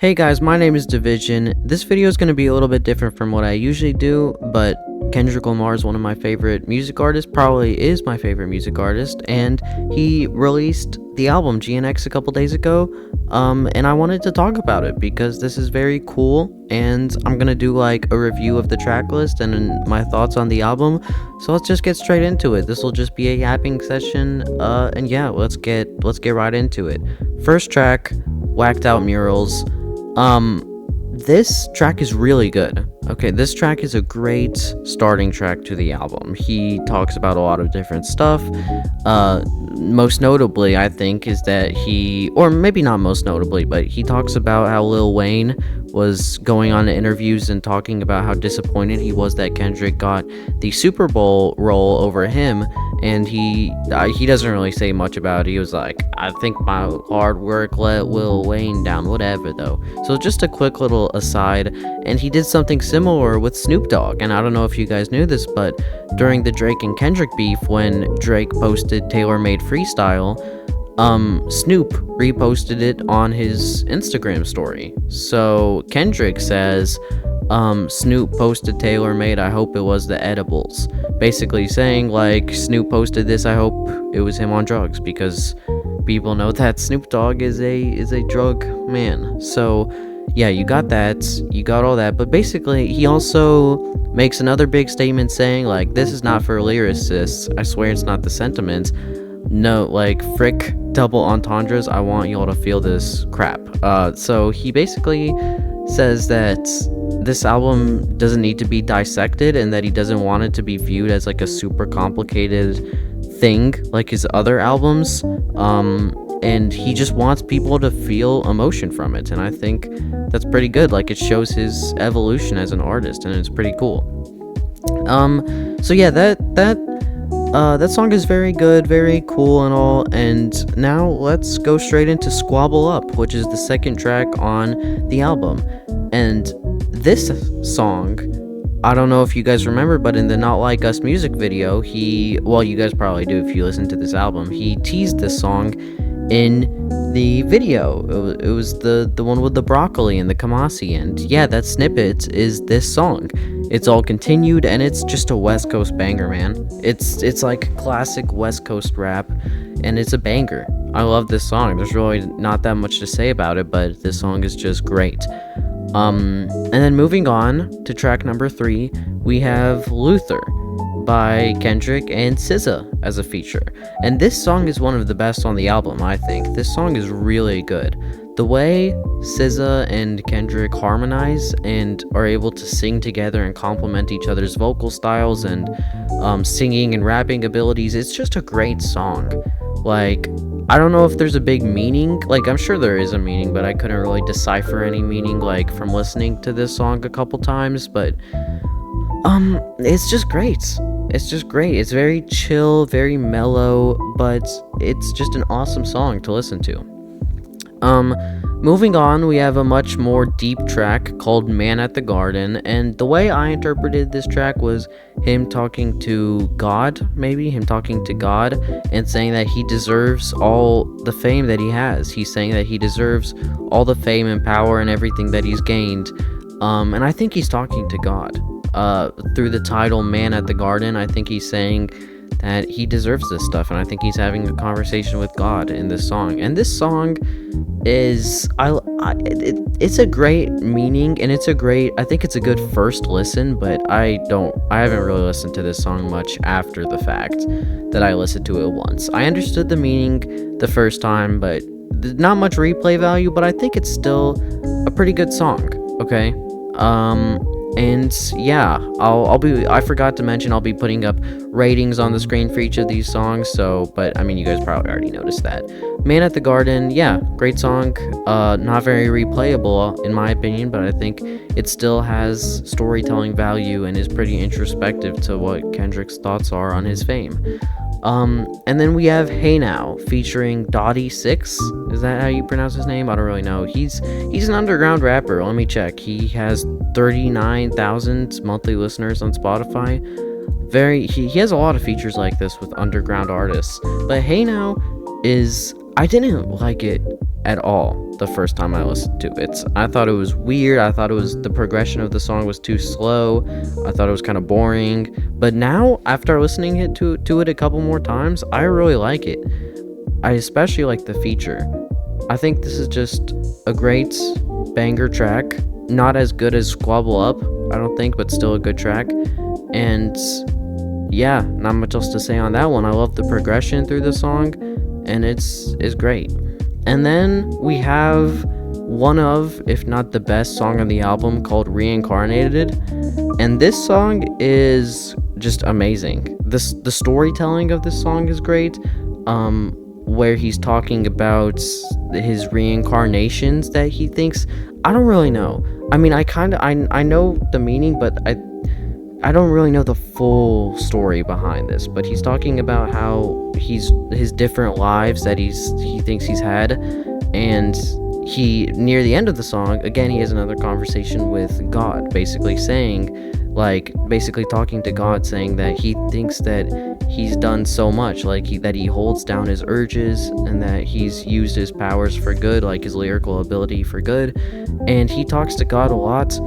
Hey guys, my name is Division. This video is going to be a little bit different from what I usually do, but Kendrick Lamar is one of my favorite music artists, probably is my favorite music artist, and he released the album GNX a couple days ago, and I wanted to talk about it because this is very cool, and I'm going to do like a review of the track list and my thoughts on the album, so let's just get straight into it. This will just be a yapping session, and yeah, let's get right into it. First track, Whacked Out Murals. This track is really good. Okay, this track is a great starting track to the album. He talks about a lot of different stuff. Most notably, I think, is that or maybe not most notably, but he talks about how Lil Wayne was going on interviews and talking about how disappointed he was that Kendrick got the Super Bowl role over him, and he doesn't really say much about it. He was like, I think my hard work let Lil Wayne down, whatever though. So just a quick little aside, and he did something similar with Snoop Dogg, and I don't know if you guys knew this, but during the Drake and Kendrick beef, when Drake posted Tailor-Made Freestyle, Snoop reposted it on his Instagram story. So Kendrick says, Snoop posted Tailor-Made, I hope it was the edibles. Basically saying, like, Snoop posted this, I hope it was him on drugs, because people know that Snoop Dogg is a drug man. So yeah, you got that, you got all that, but basically he also makes another big statement saying, like, this is not for lyricists, I swear it's not the sentiments. No, like, frick double entendres, I want y'all to feel this crap. So he basically says that this album doesn't need to be dissected and that he doesn't want it to be viewed as like a super complicated thing like his other albums, and he just wants people to feel emotion from it, and I think that's pretty good. Like, it shows his evolution as an artist, and it's pretty cool. So yeah, that song is very good, very cool and all, and now let's go straight into Squabble Up, which is the second track on the album. And this song, I don't know if you guys remember, but in the Not Like Us music video, you guys probably do if you listen to this album, he teased this song in the video. It was the one with the broccoli and the Kamasi, and yeah, that snippet is this song. It's all continued, and it's just a West Coast banger, man. It's like classic West Coast rap, and it's a banger. I love this song. There's really not that much to say about it, but this song is just great. And then moving on to track number 3, we have Luther by Kendrick and SZA as a feature. And this song is one of the best on the album, I think. This song is really good. The way SZA and Kendrick harmonize and are able to sing together and complement each other's vocal styles and singing and rapping abilities, it's just a great song. Like, I don't know if there's a big meaning, like, I'm sure there is a meaning, but I couldn't really decipher any meaning, like, from listening to this song a couple times, but it's just great. It's just great. It's very chill, very mellow, but it's just an awesome song to listen to. Moving on, we have a much more deep track called Man at the Garden, and the way I interpreted this track was him talking to God, and saying that he deserves all the fame that he has. He's saying that he deserves all the fame and power and everything that he's gained, and I think he's talking to God. Through the title Man at the Garden, I think he's saying that he deserves this stuff, and I think he's having a conversation with God in this song. And this song is it's a great meaning, and I think it's a good first listen, but I haven't really listened to this song much after the fact that I listened to it once. I understood the meaning the first time, but not much replay value, but I think it's still a pretty good song. Okay. And yeah, I forgot to mention I'll be putting up ratings on the screen for each of these songs, but I mean, you guys probably already noticed that. Man at the Garden, yeah, great song, not very replayable in my opinion, but I think it still has storytelling value and is pretty introspective to what Kendrick's thoughts are on his fame. And then we have Hey Now featuring Dottie6. Is that how you pronounce his name? I don't really know. He's an underground rapper. Let me check. He has 39,000 monthly listeners on Spotify. He has a lot of features like this with underground artists. But Hey Now I didn't like it at all the first time I listened to it. I thought it was weird. I thought the progression of the song was too slow. I thought it was kind of boring. But now, after listening to it a couple more times, I really like it. I especially like the feature. I think this is just a great banger track. Not as good as Squabble Up, I don't think, but still a good track. And yeah, not much else to say on that one. I love the progression through the song, and it's great. And then we have one of, if not the best song on the album, called Reincarnated. And this song is just amazing. The storytelling of this song is great. Where he's talking about his reincarnations that he thinks. I don't really know. I mean, I know the meaning, but I don't really know the full story behind this. But he's talking about how his different lives that he thinks he's had, and he, near the end of the song, again, he has another conversation with God, basically talking to God, saying that he thinks that he's done so much, that he holds down his urges, and that he's used his powers for good, like his lyrical ability for good. And he talks to God a lot,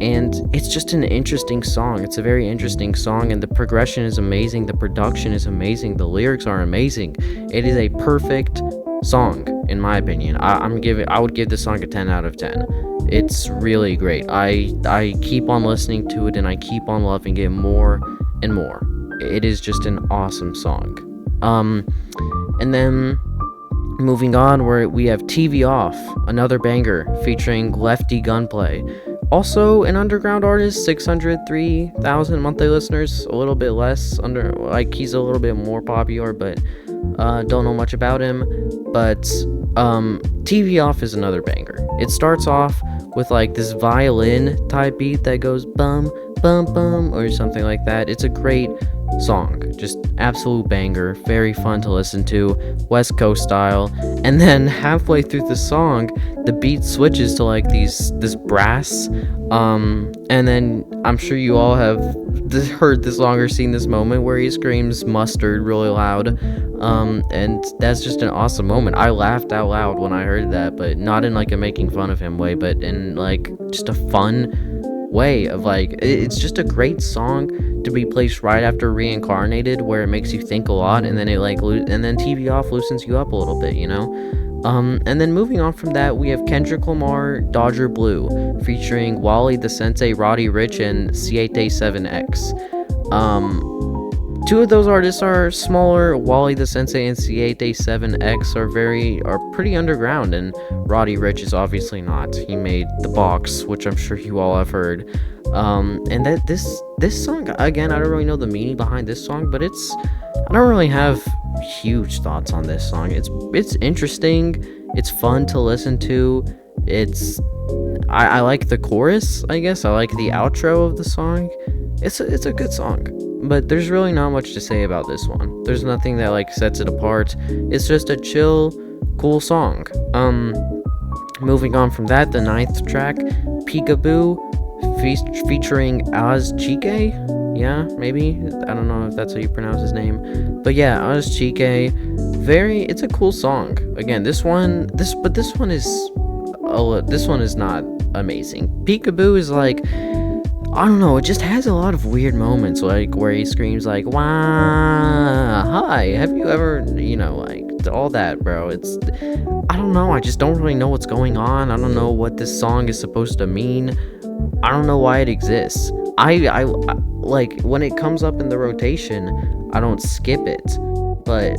and it's just an interesting song. It's a very interesting song, and the progression is amazing, the production is amazing, the lyrics are amazing. It is a perfect song, in my opinion. I would give this song a 10 out of 10. It's really great. I keep on listening to it, and I keep on loving it more and more. It is just an awesome song. And then moving on, where we have TV Off, another banger featuring Lefty Gunplay. Also an underground artist, 603,000 monthly listeners, a little bit less, he's a little bit more popular, but don't know much about him. But TV Off is another banger. It starts off with this violin type beat that goes bum bum bum or something like that. It's a great song, just absolute banger, very fun to listen to, West Coast style. And then halfway through the song, the beat switches to this brass, and then I'm sure you all have heard this song or seen this moment where he screams mustard really loud, and that's just an awesome moment. I laughed out loud when I heard that, but not in a making fun of him way, but in just a fun way of it's just a great song to be placed right after Reincarnated, where it makes you think a lot, and then and then TV Off loosens you up a little bit, and then moving on from that, we have Kendrick Lamar, Dodger Blue, featuring Wally the Sensei, Roddy Ricch, and C8A7X. Two of those artists are smaller. Wally the Sensei and C8A7X are pretty underground, and Roddy Ricch is obviously not. He made The Box, which I'm sure you all have heard. And that this song, again, I don't really know the meaning behind this song, but I don't really have huge thoughts on this song. It's interesting. It's fun to listen to. I like the chorus, I guess. I like the outro of the song. It's a good song, but there's really not much to say about this one. There's nothing that sets it apart. It's just a chill, cool song. Moving on from that, the 9th track, Peekaboo, featuring Chike. Yeah, maybe. I don't know if that's how you pronounce his name, but yeah, Chike. It's a cool song. Again, this one is not amazing. Peekaboo is I don't know, it just has a lot of weird moments, where he screams wah, hi, have you ever, all that, bro. I don't know, I just don't really know what's going on. I don't know what this song is supposed to mean. I don't know why it exists. I when it comes up in the rotation, I don't skip it, but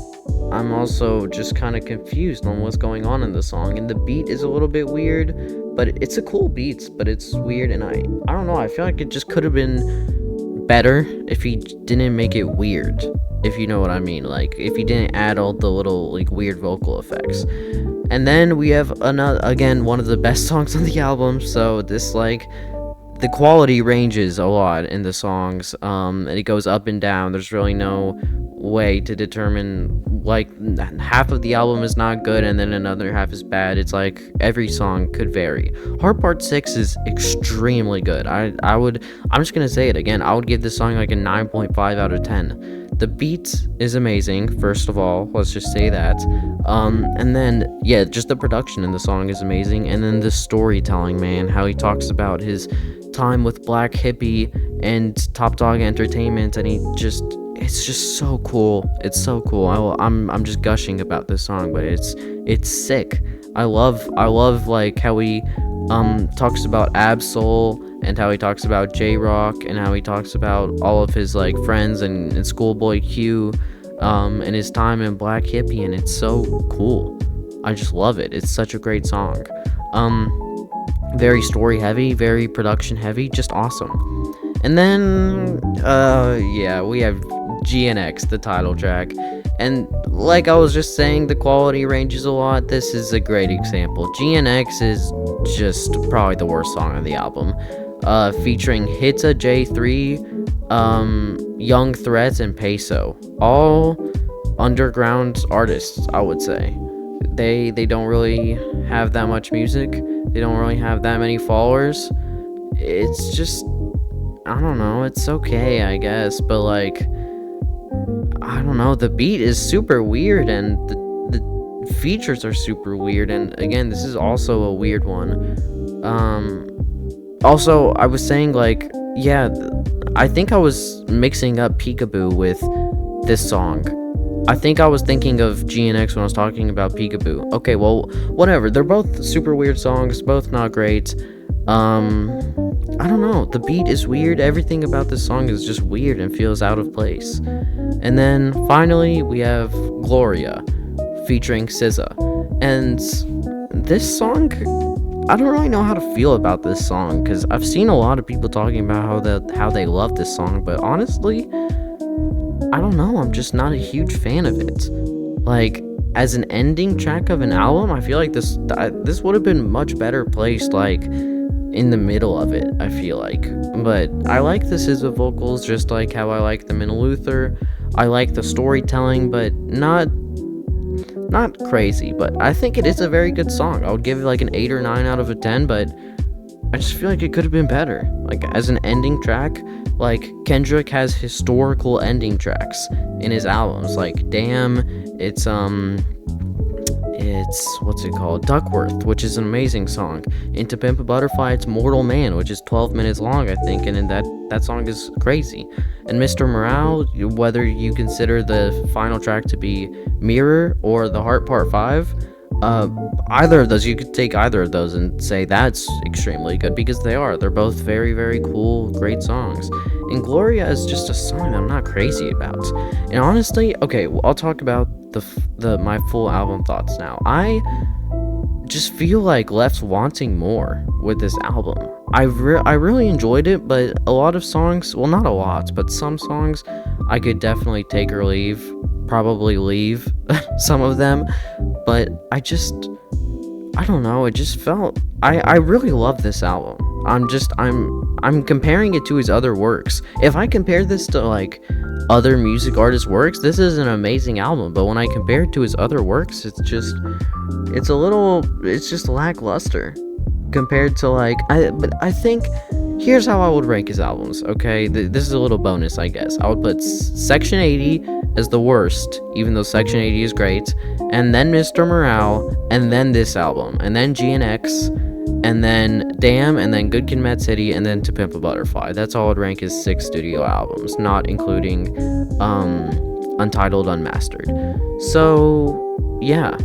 I'm also just kind of confused on what's going on in the song, and the beat is a little bit weird, but it's a cool beat, but it's weird, and I don't know, I feel like it just could have been better if he didn't make it weird, if you know what I mean, if he didn't add all the little weird vocal effects. And then we have one of the best songs on the album, so this the quality ranges a lot in the songs, and it goes up and down. There's really no way to determine, half of the album is not good and then another half is bad. It's every song could vary. Heart Part 6 is extremely good. I'm just gonna say it again, I would give this song a 9.5 out of 10. The beat is amazing, first of all, let's just say that. And then, yeah, just the production in the song is amazing. And then the storytelling, man, how he talks about his time with Black Hippie and Top Dog Entertainment, and it's just so cool. It's so cool. I'm just gushing about this song, but it's sick. I love like how he talks about Absol, and how he talks about J-Rock, and how he talks about all of his like friends and Schoolboy Q, and his time in Black Hippie, and it's so cool. I just love it. It's such a great song. Very story heavy, very production heavy, just awesome. And then yeah, we have GNX, the title track. And like I was just saying, the quality ranges a lot. This is a great example. GNX is just probably the worst song on the album. Featuring Hitta J3, Young Threats, and Peso. All underground artists, I would say. They don't really have that much music. They don't really have that many followers. It's just, I don't know, it's okay, I guess, but like, I don't know, the beat is super weird, and the features are super weird, and again, this is also a weird one. Also, I was saying, like, yeah, I think I was mixing up Peekaboo with this song. I think I was thinking of GNX when I was talking about Peekaboo. Okay, well, whatever. They're both super weird songs, both not great. I don't know. The beat is weird. Everything about this song is just weird and feels out of place. And then finally, we have Gloria featuring SZA. And this song, I don't really know how to feel about this song, because I've seen a lot of people talking about how they love this song, but honestly, I don't know, I'm just not a huge fan of it. Like, as an ending track of an album, I feel like this would have been much better placed, like, in the middle of it, I feel like. But I like the SZA vocals, just like how I like them in Luther. I like the storytelling, but not crazy. But I think it is a very good song. I would give it like an 8 or 9 out of a 10, but I just feel like it could have been better. Like, as an ending track, like, Kendrick has historical ending tracks in his albums. Like, Damn, it's what's it called? Duckworth, which is an amazing song. In To Pimp a Butterfly, it's Mortal Man, which is 12 minutes long, I think, and that song is crazy. And Mr. Morale, whether you consider the final track to be Mirror or The Heart Part 5, either of those, you could take either of those and say that's extremely good, because they're both very, very cool, great songs. And Gloria is just a song that I'm not crazy about. And honestly, okay, well, I'll talk about my full album thoughts now. I just feel like left wanting more with this album. I really enjoyed it, but a lot of songs, well, not a lot, but some songs I could definitely take or leave, probably leave some of them, but I don't know, it just felt, I really love this album. I'm comparing it to his other works. If I compare this to like other music artists' works, this is an amazing album, but when I compare it to his other works, it's just lackluster compared to like, but I think, here's how I would rank his albums, okay? This is a little bonus, I guess. I would put Section 80 as the worst, even though Section 80 is great, and then Mr. Morale, and then this album, and then GNX, and then Damn, and then Good Kid, Mad City, and then To Pimp a Butterfly. That's all I'd rank his 6 studio albums, not including Untitled, Unmastered. So, yeah,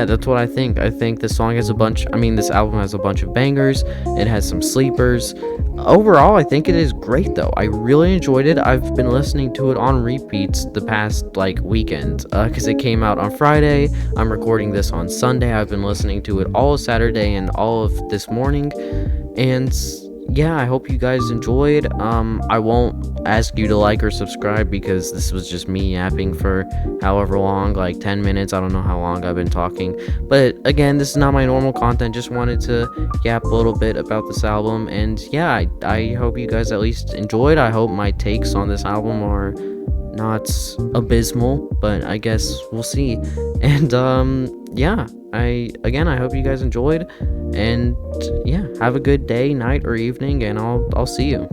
that's what I think. I think this album has a bunch of bangers. It has some sleepers. Overall, I think it is great, though. I really enjoyed it. I've been listening to it on repeats the past, weekend, because it came out on Friday. I'm recording this on Sunday. I've been listening to it all of Saturday and all of this morning, and yeah, I hope you guys enjoyed. I won't ask you to like or subscribe, because this was just me yapping for however long, 10 minutes. I don't know how long I've been talking, but again, this is not my normal content. Just wanted to yap a little bit about this album, and yeah, I hope you guys at least enjoyed. I hope my takes on this album are not abysmal, but I guess we'll see. And yeah, I hope you guys enjoyed, and yeah, have a good day, night, or evening, and I'll see you.